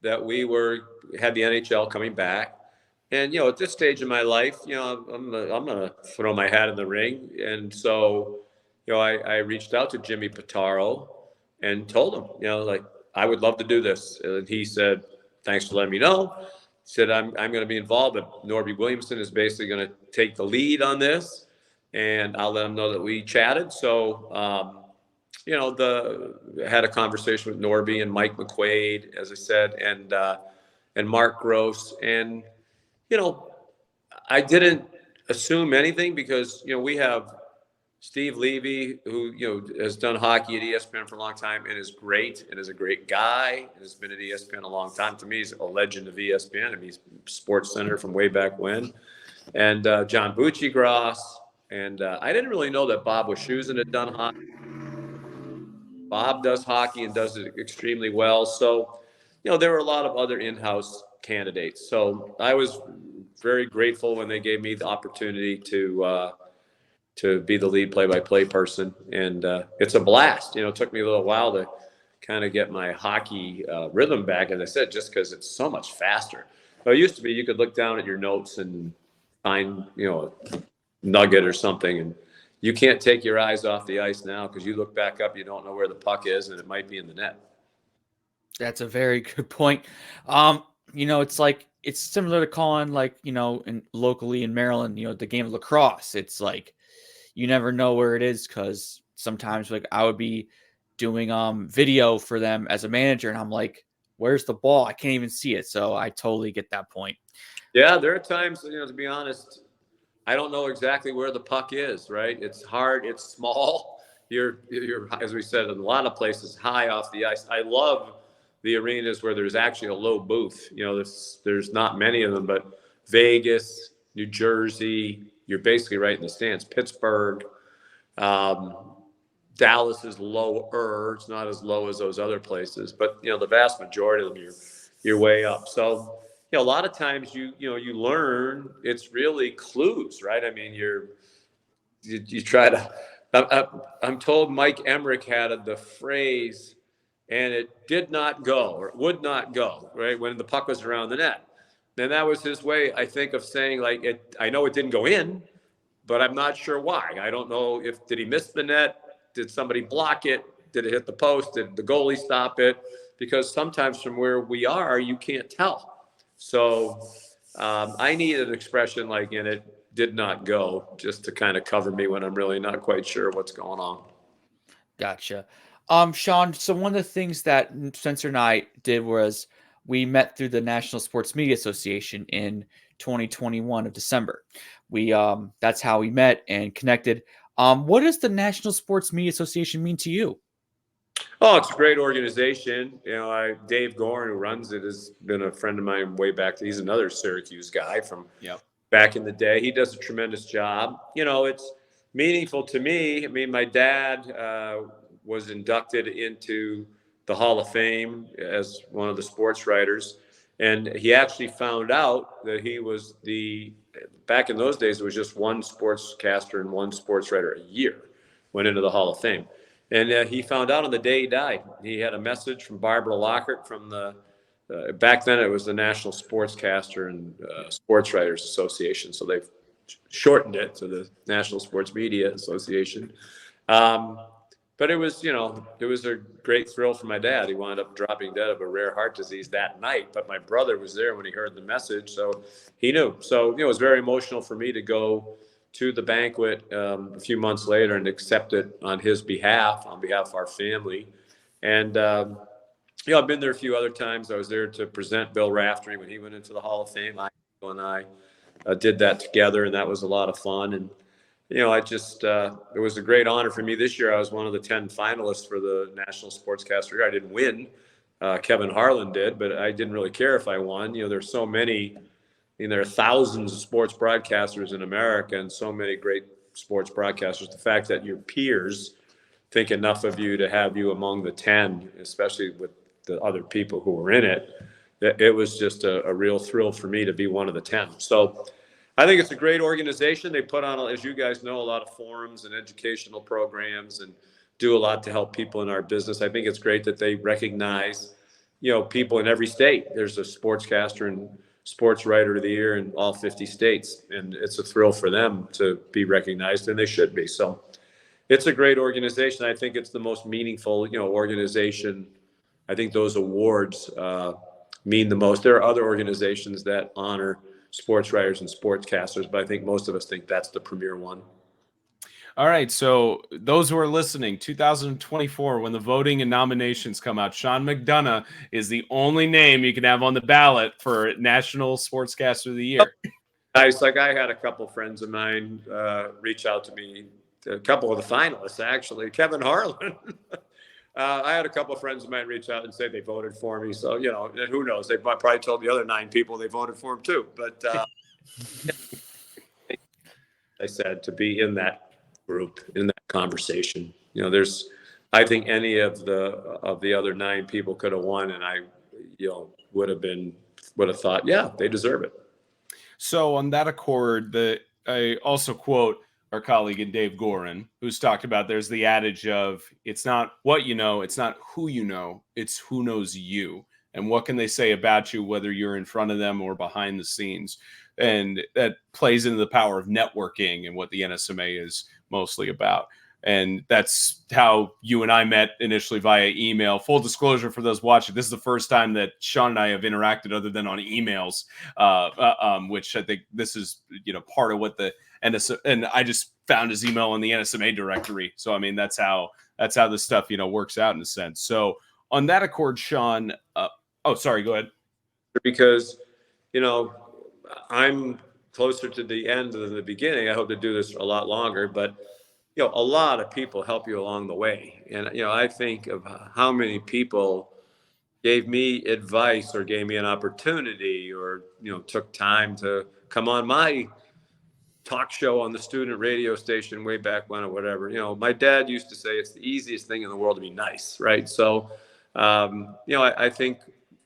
that we had the NHL coming back. And, at this stage in my life, I'm going to throw my hat in the ring. And so, I reached out to Jimmy Pitaro and told him, I would love to do this. And he said, thanks for letting me know. He said, I'm going to be involved, but Norby Williamson is basically going to take the lead on this. And I'll let him know that we chatted. So, had a conversation with Norby and Mike McQuaid, as I said, and Mark Gross. And, I assume anything because, we have Steve Levy, who, has done hockey at ESPN for a long time and is great and is a great guy and has been at ESPN a long time. To me, he's a legend of ESPN. I mean, he's Sports Center from way back when. And John Bucci-Gross. And I didn't really know that Bob Wischusen had done hockey. Bob does hockey and does it extremely well. So, there were a lot of other in-house candidates. So I was very grateful when they gave me the opportunity to be the lead play-by-play person. And it's a blast. It took me a little while to kind of get my hockey rhythm back, as I said, just because it's so much faster. So it used to be you could look down at your notes and find, a nugget or something, and you can't take your eyes off the ice now because you look back up, you don't know where the puck is, and it might be in the net. That's a very good point. It's like it's similar to calling locally in Maryland, the game of lacrosse. It's like you never know where it is because sometimes I would be doing video for them as a manager, and I'm like, where's the ball? I can't even see it. So I totally get that point. Yeah, there are times, to be honest, I don't know exactly where the puck is, right? It's hard. It's small. You're, as we said, in a lot of places, high off the ice. I love the arenas where there's actually a low booth. There's not many of them, but Vegas, New Jersey, you're basically right in the stands. Pittsburgh, Dallas is lower. It's not as low as those other places, but the vast majority of them, you're way up. So, a lot of times you learn it's really clues, right? I mean, you try to. I'm told Mike Emmerich had the phrase, and it did not go or would not go, right, when the puck was around the net. And that was his way, I think, of saying, I know it didn't go in, but I'm not sure why. I don't know did he miss the net? Did somebody block it? Did it hit the post? Did the goalie stop it? Because sometimes from where we are, you can't tell. So I need an expression like, and it did not go, just to kind of cover me when I'm really not quite sure what's going on. Gotcha. Sean, so one of the things that Spencer and I did was we met through the National Sports Media Association in 2021 of December. That's how we met and connected. What does the National Sports Media Association mean to you? Oh, it's a great organization. Dave Gorin, who runs it, has been a friend of mine way back. He's another Syracuse guy from back in the day. He does a tremendous job. It's meaningful to me. I mean, my dad was inducted into the Hall of Fame as one of the sports writers. And he actually found out that he was back in those days, it was just one sportscaster and one sports writer a year went into the Hall of Fame. And he found out on the day he died. He had a message from Barbara Lockhart from back then it was the National Sportscaster and Sports Writers Association. So they've shortened it to the National Sports Media Association. But it was a great thrill for my dad. He wound up dropping dead of a rare heart disease that night. But my brother was there when he heard the message, so he knew. So, it was very emotional for me to go to the banquet a few months later and accept it on his behalf, on behalf of our family. And, I've been there a few other times. I was there to present Bill Raftery when he went into the Hall of Fame. I did that together, and that was a lot of fun. And, it was a great honor for me. This year, I was one of the 10 finalists for the National Sportscaster. I didn't win. Kevin Harlan did, but I didn't really care if I won. There's so many, there are thousands of sports broadcasters in America and so many great sports broadcasters. The fact that your peers think enough of you to have you among the 10, especially with the other people who were in it, it was just a real thrill for me to be one of the 10. So I think it's a great organization. They put on, as you guys know, a lot of forums and educational programs and do a lot to help people in our business. I think it's great that they recognize, people in every state. There's a sportscaster and sports writer of the year in all 50 states. And it's a thrill for them to be recognized, and they should be. So it's a great organization. I think it's the most meaningful, organization. I think those awards mean the most. There are other organizations that honor sports writers and sportscasters, but I think most of us think that's the premier one. All right. So those who are listening, 2024, when the voting and nominations come out, Sean McDonough is the only name you can have on the ballot for National Sportscaster of the Year. It's like I had a couple friends of mine reach out to me, a couple of the finalists, actually. Kevin Harlan. I had a couple of friends of mine reach out and say they voted for me. So, and who knows? They probably told the other 9 people they voted for him too. But I said to be in that group, in that conversation, I think any of the other 9 people could have won, and I, would have thought, yeah, they deserve it. So on that accord, I also quote our colleague in Dave Gorin, who's talked about there's the adage of it's not what you know, it's not who you know, it's who knows you. And what can they say about you, whether you're in front of them or behind the scenes? And that plays into the power of networking and what the NSMA is mostly about. And that's how you and I met initially via email. Full disclosure for those watching, this is the first time that Sean and I have interacted other than on emails, which I think this is, part of what the NSMA, and I just found his email in the NSMA directory. So, I mean, that's how this stuff, works out in a sense. So on that accord, Sean, sorry, go ahead. Because, I'm closer to the end than the beginning. I hope to do this a lot longer, but a lot of people help you along the way. And, I think of how many people gave me advice or gave me an opportunity or, took time to come on my talk show on the student radio station way back when or whatever. My dad used to say it's the easiest thing in the world to be nice, right? So, I think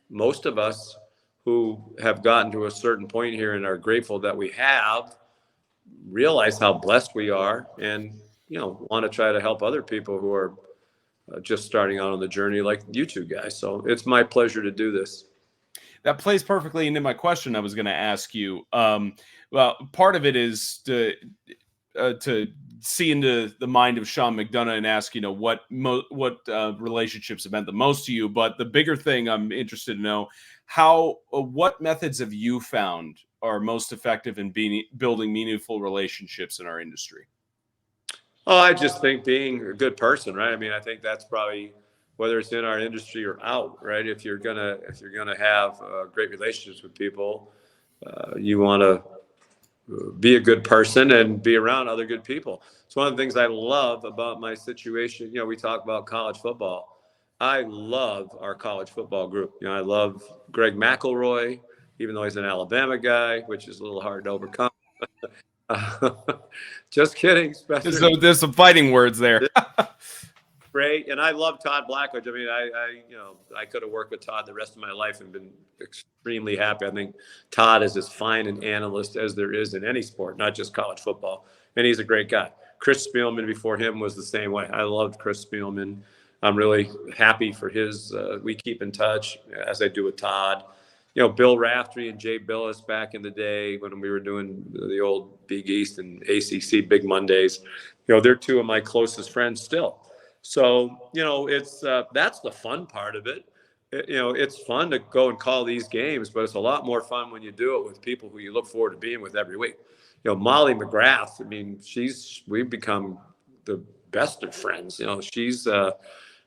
most of us who have gotten to a certain point here and are grateful that we have realize how blessed we are and, want to try to help other people who are just starting out on the journey like you two guys. So it's my pleasure to do this. That plays perfectly into my question I was going to ask you. Well, part of it is to see into the mind of Sean McDonough and ask, what relationships have meant the most to you. But the bigger thing I'm interested to know, what methods have you found are most effective in building meaningful relationships in our industry? Oh, I just think being a good person, right? I mean, I think that's probably whether it's in our industry or out, right? If you're gonna have great relationships with people, you want to be a good person and be around other good people. It's one of the things I love about my situation. We talk about college football. I love our college football group. I love Greg McElroy, even though he's an Alabama guy, which is a little hard to overcome. Just kidding. There's some fighting words there. Great. And I love Todd Blackledge. I mean, I could have worked with Todd the rest of my life and been extremely happy. I think Todd is as fine an analyst as there is in any sport, not just college football. And he's a great guy. Chris Spielman before him was the same way. I loved Chris Spielman. I'm really happy for his, we keep in touch as I do with Todd. Bill Raftery and Jay Billis back in the day when we were doing the old Big East and ACC Big Mondays, they're 2 of my closest friends still. So, it's that's the fun part of it. It's fun to go and call these games, but it's a lot more fun when you do it with people who you look forward to being with every week. Molly McGrath, I mean, we've become the best of friends.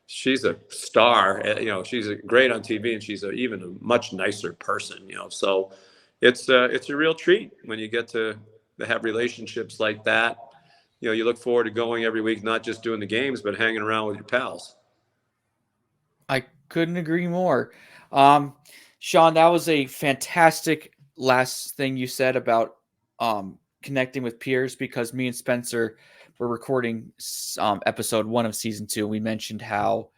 She's a star. She's great on TV, and she's even a much nicer person. So it's a real treat when you get to have relationships like that. You look forward to going every week, not just doing the games, but hanging around with your pals. I couldn't agree more. Sean, that was a fantastic last thing you said about connecting with peers, because me and Spencer were recording episode 1 of season 2. We mentioned how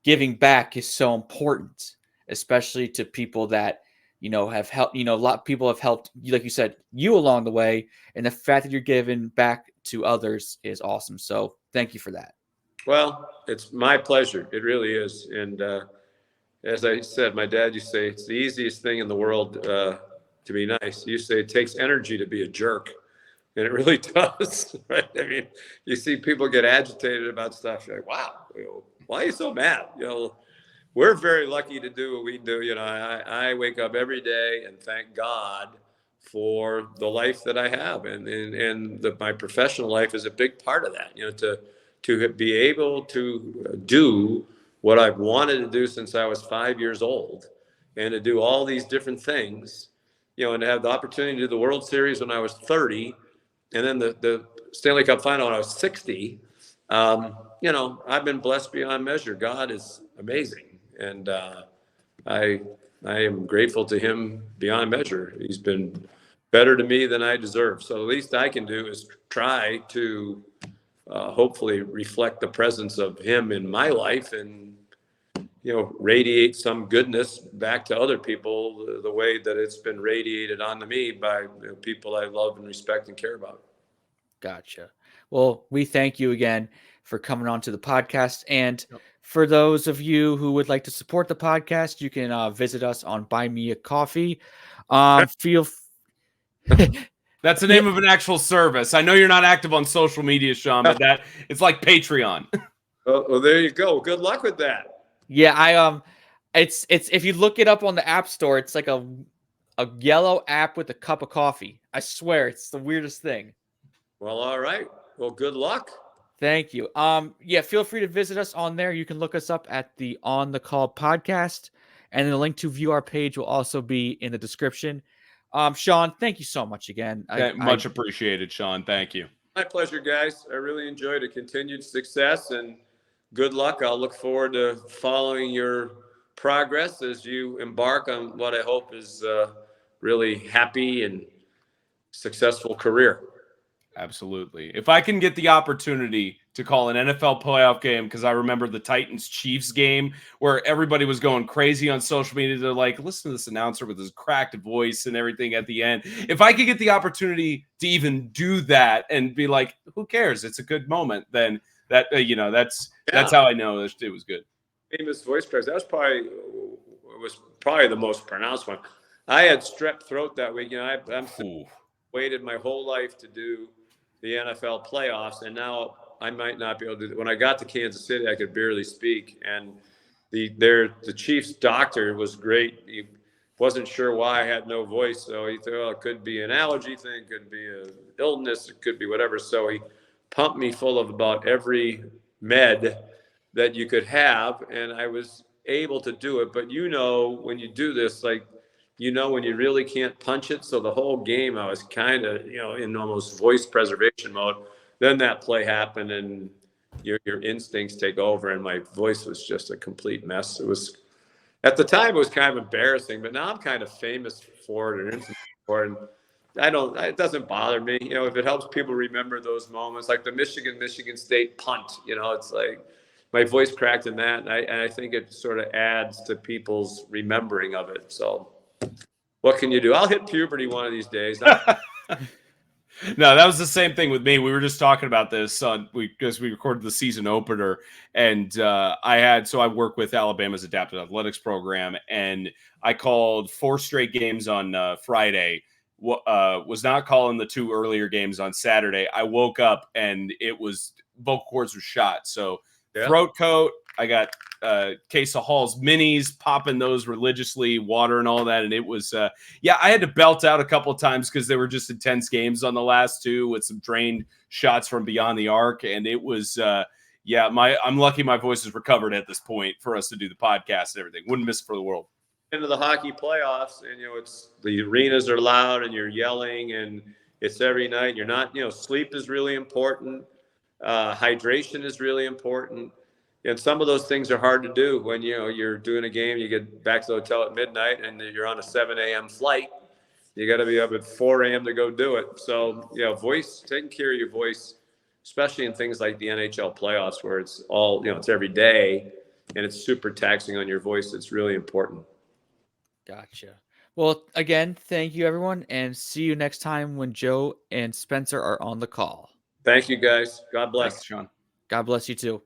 giving back is so important, especially to people that have helped. A lot of people have helped, like you said, you along the way, and the fact that you're giving back to others is awesome. So thank you for that. Well, it's my pleasure. It really is. And as I said, my dad used to say it's the easiest thing in the world to be nice. He used to say it takes energy to be a jerk. And it really does, right? I mean, you see people get agitated about stuff. You're like, wow, why are you so mad? We're very lucky to do what we do. I wake up every day and thank God for the life that I have. And my professional life is a big part of that, to be able to do what I've wanted to do since I was 5 years old and to do all these different things. and to have the opportunity to do the World Series when I was 30, and then the Stanley Cup final when I was 60. I've been blessed beyond measure. God is amazing, and I am grateful to Him beyond measure. He's been better to me than I deserve. So the least I can do is try to hopefully reflect the presence of Him in my life, and radiate some goodness back to other people the way that it's been radiated onto me by people I love and respect and care about. Gotcha. Well, we thank you again for coming on to the podcast. And for those of you who would like to support the podcast, you can visit us on Buy Me a Coffee. Feel That's the name of an actual service. I know you're not active on social media, Sean, but it's like Patreon. Well, there you go. Good luck with that. Yeah, it's if you look it up on the App Store, it's like a yellow app with a cup of coffee. I swear, it's the weirdest thing. Well, all right. Well, good luck. Thank you. Yeah, feel free to visit us on there. You can look us up at the On the Call podcast, and the link to view our page will also be in the description. Sean, thank you so much again. Much appreciated, Sean. Thank you. My pleasure, guys. I really enjoyed it. Continued success and good luck. I'll look forward to following your progress as you embark on what I hope is a really happy and successful career. Absolutely. If I can get the opportunity to call an NFL playoff game, because I remember the Titans-Chiefs game where everybody was going crazy on social media. They're like, listen to this announcer with his cracked voice and everything at the end. If I could get the opportunity to even do that and be like, who cares? It's a good moment. Then that's how I know it was good. Famous voice press. That was probably the most pronounced one. I had strep throat that week. I'm waited my whole life to do the NFL playoffs, and now I might not be able to do it. When I got to Kansas City, I could barely speak, and the Chiefs doctor was great. He wasn't sure why I had no voice, so he thought, it could be an allergy thing, could be an illness, it could be whatever. So he pumped me full of about every med that you could have, and I was able to do it. But when you do this, when you really can't punch it. So the whole game, I was kind of, in almost voice preservation mode. Then that play happened, and your instincts take over, and my voice was just a complete mess. It was, at the time, it was kind of embarrassing, but now I'm kind of famous for it and infamous for it. And it doesn't bother me. If it helps people remember those moments, like the Michigan State punt, it's like my voice cracked in that. And I think it sort of adds to people's remembering of it. So what can you do? I'll hit puberty one of these days. No, that was the same thing with me. We were just talking about this because we recorded the season opener, and I work with Alabama's adaptive athletics program, and I called 4 straight games on Friday. Was not calling the 2 earlier games on Saturday. I woke up and it was vocal cords were shot. So throat coat. I got a case of Hall's minis, popping those religiously, water and all that. And it was, I had to belt out a couple of times because they were just intense games on the last 2 with some drained shots from beyond the arc. And it was, I'm lucky my voice is recovered at this point for us to do the podcast and everything. Wouldn't miss it for the world. Into the hockey playoffs, and it's the arenas are loud and you're yelling, and it's every night. You're not, sleep is really important. Hydration is really important. And some of those things are hard to do when, you're doing a game, you get back to the hotel at midnight and you're on a 7 a.m. flight. You got to be up at 4 a.m. to go do it. So, taking care of your voice, especially in things like the NHL playoffs where it's all, it's every day and it's super taxing on your voice. It's really important. Gotcha. Well, again, thank you, everyone, and see you next time when Joe and Spencer are on the call. Thank you, guys. God bless. Thanks, Sean. God bless you, too.